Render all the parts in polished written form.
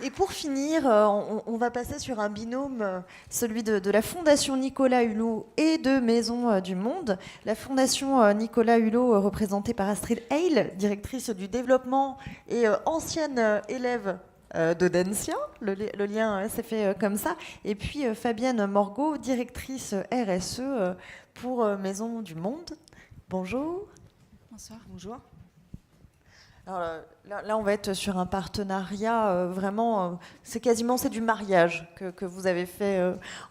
Et pour finir, on va passer sur un binôme, celui de la Fondation Nicolas Hulot et de Maison du Monde. La Fondation Nicolas Hulot, représentée par Astrid Heil, directrice du développement et ancienne élève d'Audencia. Le lien s'est fait comme ça. Et puis Fabienne Morgot, directrice RSE pour Maison du Monde. Bonjour. Bonsoir. Bonjour. Alors, là, on va être sur un partenariat vraiment, c'est du mariage que vous avez fait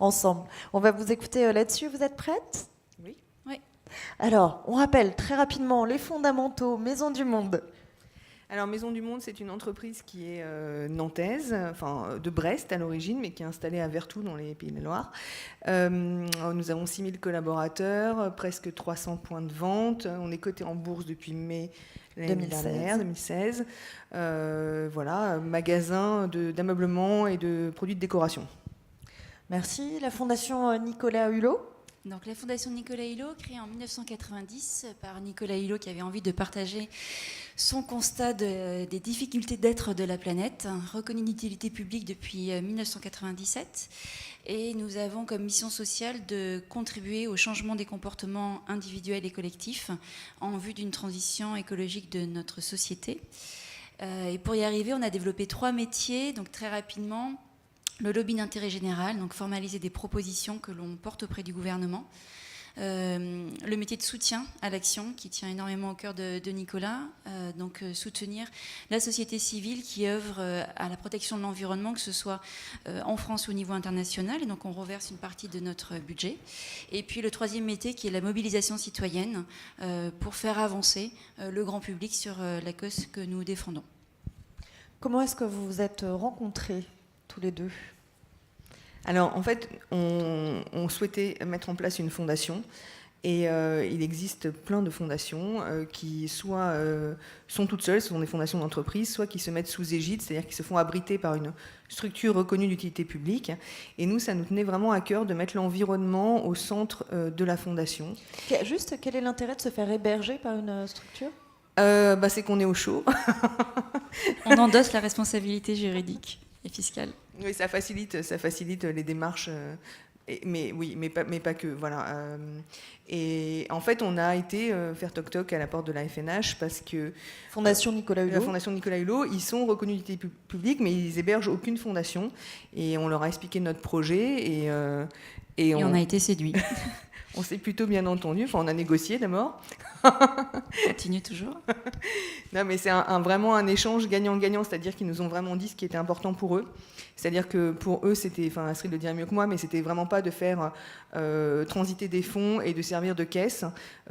ensemble. On va vous écouter là-dessus. Vous êtes prête? Oui. Oui. Alors, on rappelle très rapidement les fondamentaux, Maison du Monde. Alors Maison du Monde, c'est une entreprise qui est nantaise, enfin de Brest à l'origine, mais qui est installée à Vertou dans les Pays de la Loire. Nous avons 6000 collaborateurs, presque 300 points de vente. On est coté en bourse depuis mai 2016. Voilà, magasin d'ameublement et de produits de décoration. Merci. La Fondation Nicolas Hulot. Donc la Fondation Nicolas Hulot, créée en 1990 par Nicolas Hulot qui avait envie de partager son constat des difficultés d'être de la planète, reconnu d'utilité publique depuis 1997. Et nous avons comme mission sociale de contribuer au changement des comportements individuels et collectifs en vue d'une transition écologique de notre société. Et pour y arriver, on a développé 3 métiers, donc très rapidement. Le lobby d'intérêt général, donc formaliser des propositions que l'on porte auprès du gouvernement. Le métier de soutien à l'action qui tient énormément au cœur de Nicolas, soutenir la société civile qui œuvre à la protection de l'environnement, que ce soit en France ou au niveau international, et donc on reverse une partie de notre budget. Et puis le 3e métier qui est la mobilisation citoyenne pour faire avancer le grand public sur la cause que nous défendons. Comment est-ce que vous vous êtes rencontrés tous les deux? Alors en fait, on souhaitait mettre en place une fondation et il existe plein de fondations qui soit sont toutes seules, ce sont des fondations d'entreprise, soit qui se mettent sous égide, c'est-à-dire qui se font abriter par une structure reconnue d'utilité publique. Et nous, ça nous tenait vraiment à cœur de mettre l'environnement au centre de la fondation. Juste, quel est l'intérêt de se faire héberger par une structure? C'est qu'on est au chaud. On endosse la responsabilité juridique et fiscale. Oui, ça facilite les démarches, mais pas que. Voilà. Et en fait, on a été faire toc-toc à la porte de la FNH parce que Fondation Nicolas Hulot. La Fondation Nicolas Hulot, ils sont reconnus d'utilité publique, mais ils hébergent aucune fondation. Et on leur a expliqué notre projet et on a été séduits. On s'est plutôt bien entendu. Enfin, on a négocié d'abord. Continue toujours. Non, mais c'est vraiment un échange gagnant-gagnant, c'est-à-dire qu'ils nous ont vraiment dit ce qui était important pour eux. C'est-à-dire que pour eux, c'était, enfin Astrid le dirait mieux que moi, mais c'était vraiment pas de faire transiter des fonds et de servir de caisse.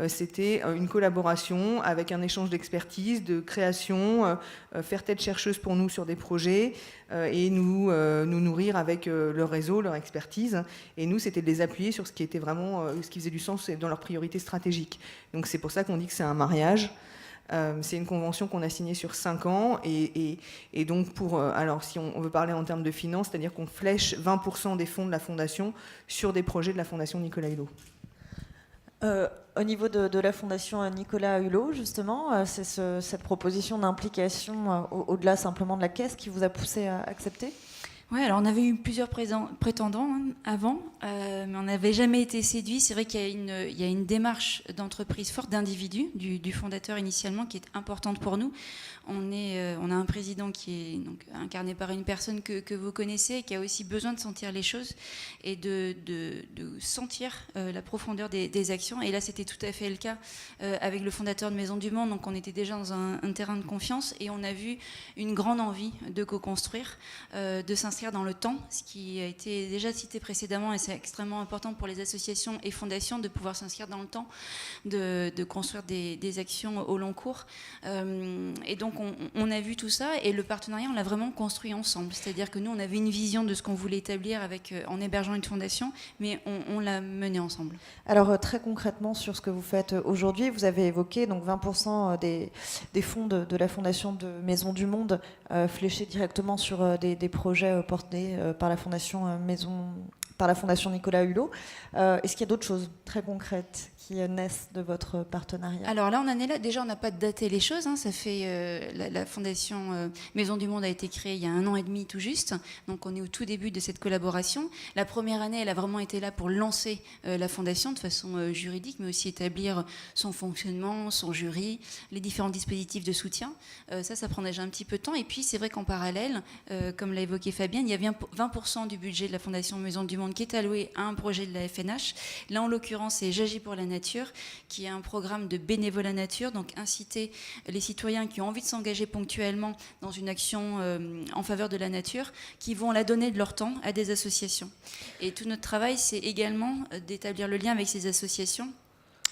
C'était une collaboration avec un échange d'expertise, de création, faire tête chercheuse pour nous sur des projets et nous nourrir avec leur réseau, leur expertise. Et nous, c'était de les appuyer sur ce qui était vraiment, ce qui faisait du sens dans leurs priorités stratégiques. Donc c'est pour ça qu'on dit que c'est un mariage. C'est une convention qu'on a signée sur 5 ans et donc alors si on veut parler en termes de finances, c'est-à-dire qu'on flèche 20% des fonds de la fondation sur des projets de la Fondation Nicolas Hulot. Au niveau de la Fondation Nicolas Hulot, justement, c'est cette proposition d'implication au-delà simplement de la caisse qui vous a poussé à accepter? Oui, alors on avait eu plusieurs prétendants avant, mais on n'avait jamais été séduits. C'est vrai qu'il y a une démarche d'entreprise forte d'individu, du fondateur initialement, qui est importante pour nous. On a un président qui est donc incarné par une personne que vous connaissez, et qui a aussi besoin de sentir les choses et de sentir la profondeur des actions. Et là, c'était tout à fait le cas avec le fondateur de Maison du Monde. Donc on était déjà dans un terrain de confiance et on a vu une grande envie de co-construire, de s'inscrire dans le temps, ce qui a été déjà cité précédemment, et c'est extrêmement important pour les associations et fondations de pouvoir s'inscrire dans le temps, de construire des actions au long cours. Et donc on a vu tout ça, et le partenariat, on l'a vraiment construit ensemble. C'est-à-dire que nous, on avait une vision de ce qu'on voulait établir en hébergeant une fondation, mais on l'a mené ensemble. Alors très concrètement sur ce que vous faites aujourd'hui, vous avez évoqué donc 20% des fonds de la fondation de Maison du Monde fléchés directement sur des projets portés par la fondation par la Fondation Nicolas Hulot. Est-ce qu'il y a d'autres choses très concrètes qui naissent de votre partenariat? Alors là, on en est là. Déjà, on n'a pas daté les choses. Ça fait la Fondation Maison du Monde a été créée il y a 1 an et demi tout juste. Donc, on est au tout début de cette collaboration. La première année, elle a vraiment été là pour lancer la Fondation de façon juridique, mais aussi établir son fonctionnement, son jury, les différents dispositifs de soutien. Ça prend déjà un petit peu de temps. Et puis, c'est vrai qu'en parallèle, comme l'a évoqué Fabienne, il y a 20% du budget de la Fondation Maison du Monde qui est alloué à un projet de la FNH. Là, en l'occurrence, c'est J'agis pour la nature, qui est un programme de bénévolat nature, donc inciter les citoyens qui ont envie de s'engager ponctuellement dans une action en faveur de la nature, qui vont la donner de leur temps à des associations. Et tout notre travail, c'est également d'établir le lien avec ces associations,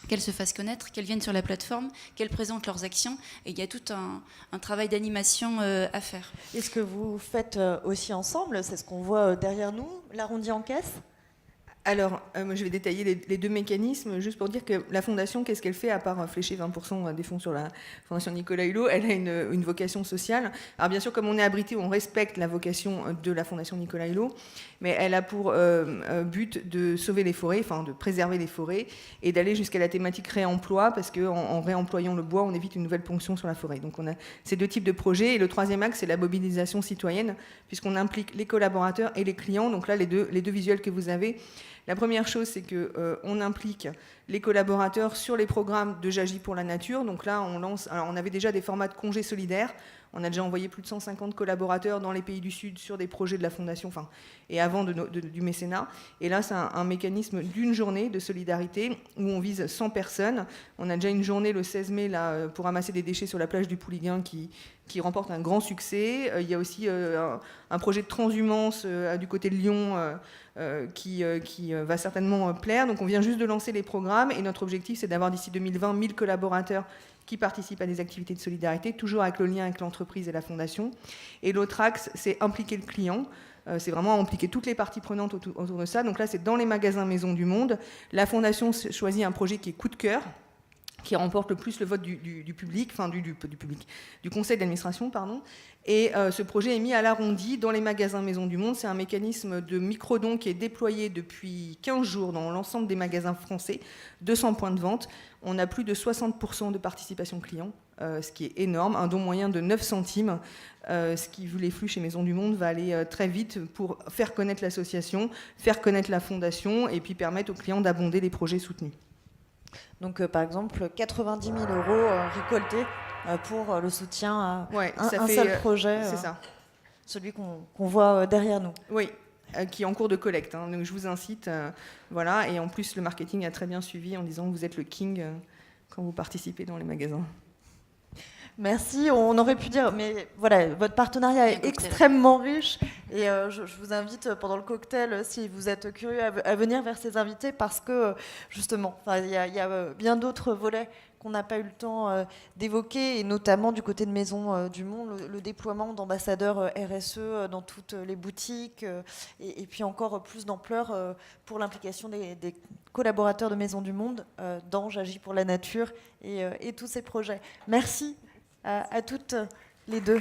qu'elles se fassent connaître, qu'elles viennent sur la plateforme, qu'elles présentent leurs actions. Et il y a tout un travail d'animation à faire. Et ce que vous faites aussi ensemble, c'est ce qu'on voit derrière nous, l'arrondi en caisse? Alors, je vais détailler les 2 mécanismes, juste pour dire que la Fondation, qu'est-ce qu'elle fait à part flécher 20% des fonds sur la Fondation Nicolas Hulot? Elle a une vocation sociale. Alors bien sûr, comme on est abrité, on respecte la vocation de la Fondation Nicolas Hulot, mais elle a pour but de sauver les forêts, enfin de préserver les forêts, et d'aller jusqu'à la thématique réemploi, parce qu'en réemployant le bois, on évite une nouvelle ponction sur la forêt. Donc on a ces 2 types de projets, et le 3e axe, c'est la mobilisation citoyenne, puisqu'on implique les collaborateurs et les clients. Donc là, les deux visuels que vous avez, la première chose, c'est qu'on implique les collaborateurs sur les programmes de J'agis pour la nature. Donc là, on avait déjà des formats de congés solidaires. On a déjà envoyé plus de 150 collaborateurs dans les pays du Sud sur des projets de la Fondation, et avant du mécénat. Et là, c'est un mécanisme d'une journée de solidarité où on vise 100 personnes. On a déjà une journée le 16 mai là, pour ramasser des déchets sur la plage du Pouliguen qui remporte un grand succès. Il y a aussi un projet de transhumance du côté de Lyon qui va certainement plaire. Donc on vient juste de lancer les programmes et notre objectif, c'est d'avoir d'ici 2020 1000 collaborateurs qui participent à des activités de solidarité, toujours avec le lien avec l'entreprise et la fondation. Et l'autre axe, c'est impliquer le client. C'est vraiment impliquer toutes les parties prenantes autour de ça. Donc là, c'est dans les magasins Maison du Monde. La fondation choisit un projet qui est coup de cœur, qui remporte le plus le vote du public, enfin du conseil d'administration, pardon. Et ce projet est mis à l'arrondi dans les magasins Maison du Monde. C'est un mécanisme de micro-don qui est déployé depuis 15 jours dans l'ensemble des magasins français, 200 points de vente. On a plus de 60% de participation client, ce qui est énorme. Un don moyen de 9 centimes, ce qui, vu les flux chez Maison du Monde, va aller très vite pour faire connaître l'association, faire connaître la fondation et puis permettre aux clients d'abonder les projets soutenus. Donc, par exemple, 90 000 € récoltés pour le soutien à un seul projet, c'est ça. Celui qu'on voit derrière nous. Oui, qui est en cours de collecte. Donc je vous incite, voilà. Et en plus, le marketing a très bien suivi en disant que vous êtes le king quand vous participez dans les magasins. Merci, on aurait pu dire, mais voilà, votre partenariat est extrêmement riche et je vous invite pendant le cocktail, si vous êtes curieux, à venir vers ces invités parce que justement, il y a bien d'autres volets qu'on n'a pas eu le temps d'évoquer, et notamment du côté de Maison du Monde, le déploiement d'ambassadeurs RSE dans toutes les boutiques, et puis encore plus d'ampleur pour l'implication des collaborateurs de Maison du Monde dans J'agis pour la nature et tous ces projets. Merci à toutes les deux.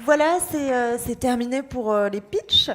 Voilà, c'est terminé pour les pitchs.